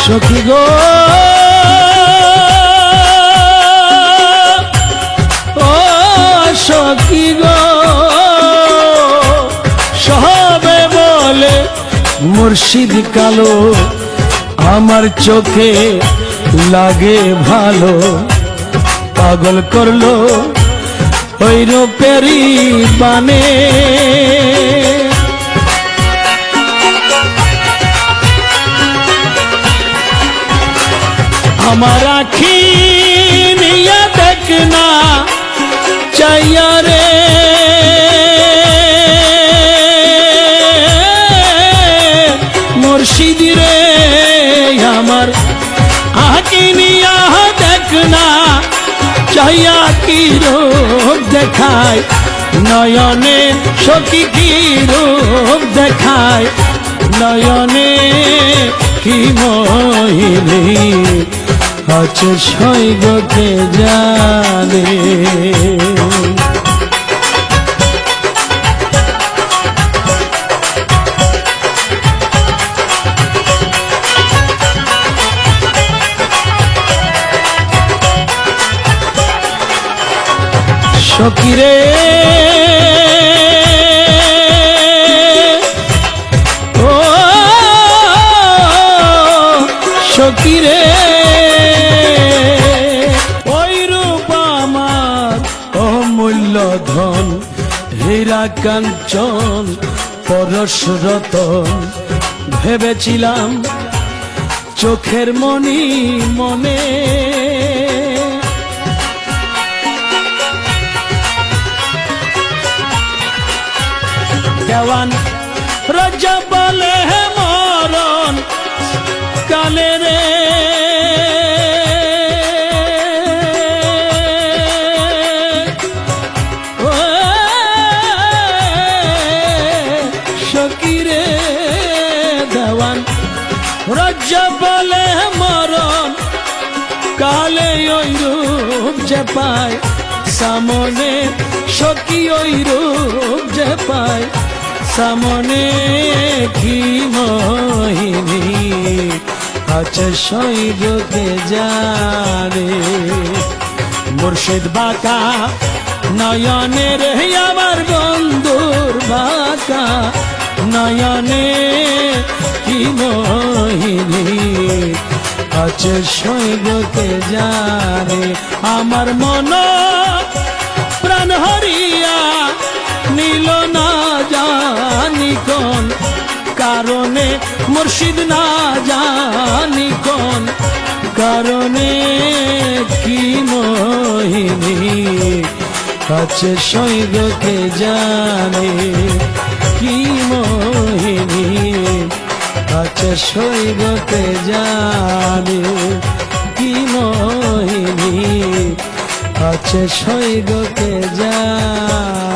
সখী গো ও সখী গো সবে বলে মুর্শিদ কালো আমার চোখে লাগে ভালো পাগল করলো ওই রূপেরই বানে আমার আখি নিয়া দেখ না চাইয়া রে মুর্শিদ রে আমার আখি নিয়া দেখ না চাইয়া কি রূপ দেখায় নয়নে সখী কি রূপ দেখায় নয়নে কি মোহিনী আছে সৈগকে জানে সখী রে ও সখী রে ওই রূপ আমার অমূল্য ধন হীরা কাঞ্চন পরশ রতন ভেবেছিলাম চোখের মনি মনে দেওয়ান রাজা বলে মরণ কালে রে সখী রে দেওয়ান রাজা বলে মরণ কালে ওই রূপ যে পায় সামনে সখী ওই রূপ যে পায় সামনে কি মোহিনী আছে সৈগকে জানে মুর্শিদ বাঁকা নয়নে রে আমার বন্ধুর বাঁকা নয়নে কি মোহিনী আছে সৈগকে জানে আমার মন প্রাণ হরিয়া নীল না জানি কোন কারণে মুর্শিদ না জানি কোন কারণে কি মোহিনী আছে সৈগকে জানে কি মোহিনী আছে সৈগকে জানে কি মোহিনী আছে সৈগকে জানে